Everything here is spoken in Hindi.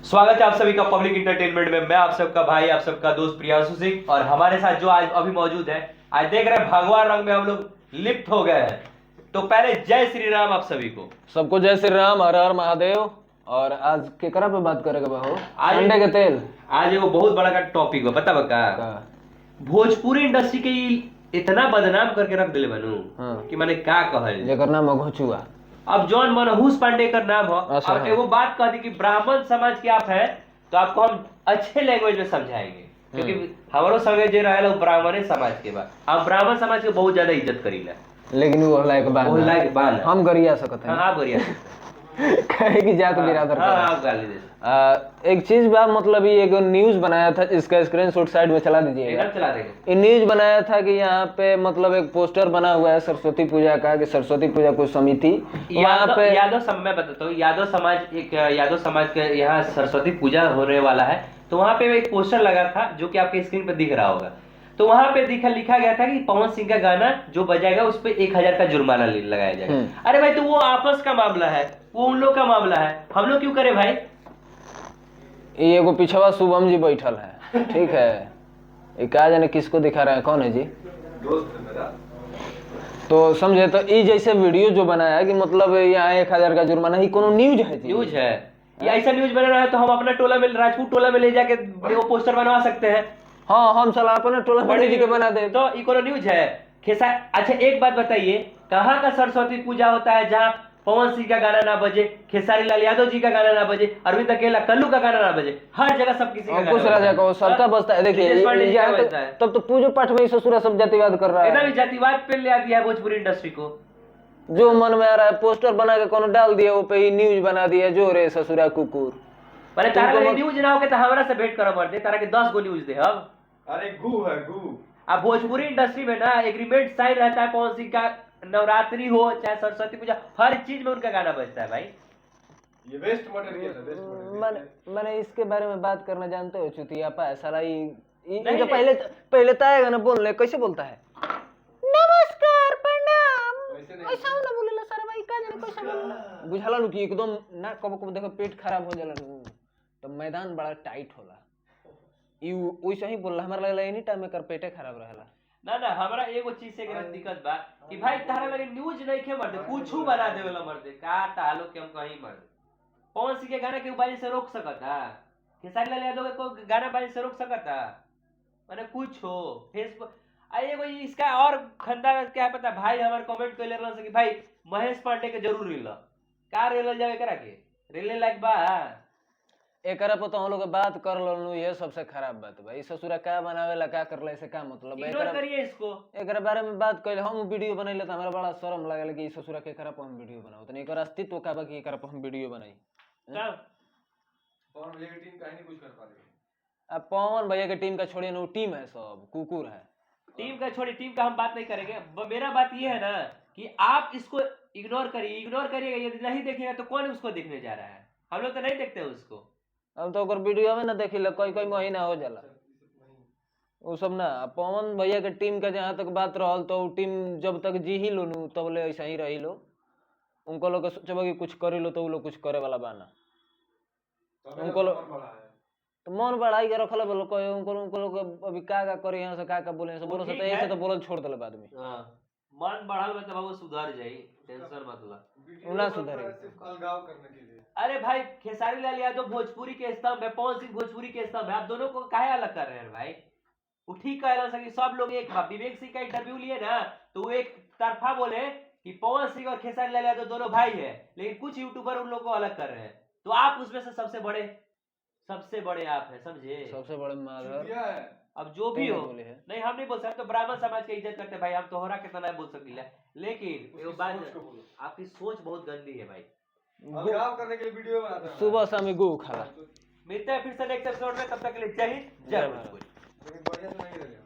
स्वागत है आप सभी का पब्लिक इंटरटेनमेंट में। मैं आप सबका भाई, आप सबका दोस्त प्रियांशु सिंह, और हमारे साथ जो आज अभी मौजूद है, आज देख रहे हैं भगवा रंग में हम लोग लिप्त हो गए हैं। तो पहले जय श्री राम आप सभी को। सबको जय श्री राम, हर हर महादेव। और आज केकरा पे बात करेगा बाबू? अंडे के तेल। आज एगो बहुत बड़ा का टॉपिक बता भोजपुरी इंडस्ट्री के इतना बदनाम करके रख दिले बनू कि मैंने क्या कहल जेकर नाम अघोचुआ। अब जॉन मनहूस पांडे का नाम हो। अब एगो बात कह दी कि ब्राह्मण समाज के आप हैं तो आपको हम अच्छे लैंग्वेज में समझाएंगे, क्योंकि हमारो संगे जे रहे ब्राह्मण समाज के बाद हम ब्राह्मण समाज के बहुत ज्यादा इज्जत करीला, लेकिन वो लायक बात हम गरिया सकते हैं। हां गरिया कहे की जात बिरादर। हां गाली दे। एक चीज बा, मतलब ये एक न्यूज बनाया था, इसका स्क्रीनशॉट साइड में चला दीजिए। एकदम चला देंगे। ये न्यूज बनाया था कि यहाँ पे मतलब एक पोस्टर बना हुआ है सरस्वती पूजा का, कि सरस्वती पूजा कोई समिति यहाँ पे यादव मैं बताता हूँ, यादव समाज के यहाँ सरस्वती पूजा होने वाला है, तो वहाँ पे एक पोस्टर लगा था जो कि आपके स्क्रीन पे दिख रहा होगा। तो वहां पे लिखा गया था कि पवन सिंह का गाना जो बजाएगा उस पे 1000 का जुर्माना लगाया जाएगा। अरे भाई, तो वो आपस का मामला है, वो उन लोग का मामला है, हम लोग क्यों करे भाई? ये एगो पिछवा शुभम जी बैठल है, ठीक है। ये क्या जाने किसको दिखा रहे हैं, कौन है जी? दोस्त है मेरा। तो समझे तो ये जैसे वीडियो जो बनाया कि मतलब यहाँ 1000 का जुर्माना, ही कोनो न्यूज है जी? न्यूज है ये। ऐसा न्यूज बना रहा है तो हम अपना टोला में, राजपूत टोला में ले जाके वो पोस्टर बनवा सकते हैं। हाँ, हम साला अपने टोला बड़े जी के बना दे तो ये कोनो न्यूज है? अच्छा एक बात बताइए, कहाँ का सरस्वती पूजा होता है जहाँ पवन सिंह का गाना ना बजे, खेसारी लाल यादव जी का गाना ना बजे, अरविंद अकेला कल्लू का गाना ना बजे? हर जगह सब किसी का कुछ राजा को सबका बजता है। देखिए तब तो पूजो पाठ में ससुरा सब जातिवाद कर रहा है। एकदम जातिवाद पे ले आ दिया है भोजपुरी इंडस्ट्री को। जो मन में आ रहा है पोस्टर बना के कोनो डाल दिया, वो पे ही न्यूज बना दिया, जो रे ससुरा कुकुर। अरे तारा न्यूज ना होके तो हमरा से भेंट करो मर दे, तारा के 10 गो न्यूज दे हम। अरे गू है गू। अब भोजपुरी इंडस्ट्री में ना एग्रीमेंट साइन रहता है, पवन सिंह का नवरात्रि हो चाहे सरस्वती पूजा, हर चीज में उनका गाना बजता है भाई। ये वेस्ट मटेरियल है, वेस्ट मटेरियल। मैंने इसके बारे में बात करना जानते हो चुतिया पा साला ये पहले ताएगा ना बोलने, कैसे बोलता है? नमस्कार प्रणाम, ऐसा ना बोलेला सारा भाई, का जाने कैसे बोलेला। बुझाला नु कि एकदम ना कब देखो पेट खराब हो जाला नु, तो मैदान बड़ा टाइट होला। यू वैसे ही बोलला, हमरा लगला एनी टाइम में कर पेटे खराब रहेला। ना हमरा एगो चीज से दिक्कत बा कि भाई तारा लगे न्यूज नहीं के मर्दे, कुछू बना देवेला मर्दे, का तालो के हम कहीं मर्दे। पवन सिंह के गाना के बाजी से रोक सकता? खेसारी लाल यादव को गाना बाजी से रोक सकता? माने कुछ हो फेसबुक एगो इसका और खंदा क्या पता भाई। हमारे कमेंट कर ले रहल कि भाई महेश पांडे के जरूर रेल का रेल जावे करा के रेले लायक बा। एकरा पर तो हम लोग बात कर लनु, ये सबसे खराब बात भाई। ससुरा का बनावेला का करले से का मतलब है? इग्नोर करिए इसको। एकरा बारे में बात कइले, हम वीडियो बनैले त हमरा बड़ा शर्म लागल कि ससुरा के एकरा पर हम वीडियो बनाओ, तनी एकर अस्तित्व का बा कि एकरा पर हम वीडियो बनाई। का पवन भैया की टीम का ही नहीं कुछ कर पा रही। अब पवन भैया के टीम का छोड़िए ना, टीम है सब कुकुर है। टीम का छोड़िए, टीम का हम बात नहीं करेंगे। मेरा बात ये है ना कि आप इसको इग्नोर करिएगा। यदि नहीं देखेगा तो कौन उसको देखने जा रहा है? हम लोग तो नहीं देखते उसको। हम तो ओकर वीडियो में ना देखिले, कोई महीना हो जाला वो सब ना। पवन भैया के टीम का जहाँ तक बात रहल, तो टीम जब तक जी ही लो नु तब ले ऐसा ही रही लो। उनको लोग सोचबा कि कुछ करी लो तो वो लोग कुछ करे वाला बाना। उनको लोग तो मन बढ़ाई के रखल बोलो कोई उनको लोग अभी का करे, यहाँ से का बोले से बोलो से, तो ऐसे तो बोलल छोड़ देले बाद में। हां मन बढ़ल में तो बाबू सुधर जाई, टेंशन मत ला। ना सुधरे अलगाव करने के लिए। अरे भाई खेसारी लाल यादव भोजपुरी के स्तंभ है, पवन सिंह भोजपुरी के स्तंभ है, आप दोनों को काहे अलग कर रहे हैं भाई? वो ठीक कहला सके सब लोग एक बात। विवेक सिंह का इंटरव्यू लिए ना तो वो एक तरफा बोले कि पवन सिंह और खेसारी लाल यादव दोनों भाई है, लेकिन कुछ यूट्यूबर उन लोग को अलग कर रहे हैं। तो आप उसमें से सबसे बड़े आप है, समझे? सबसे बड़े माधर। अब जो भी हो, नहीं हम नहीं बोल सकते, तो ब्राह्मण समाज की इज्जत करते भाई, हम तोहरा कितना नहीं बोल सकिला, लेकिन वो बात आपकी सोच बहुत गंदी है भाई। अलगाव करने के लिए वीडियो बनाता है। सुबह शाम गो खाला। मिलते हैं फिर से नेक्स्ट एपिसोड में, तब तक के लिए जय हिंद जय भारत। लेकिन बढ़िया से नहीं रहेगा।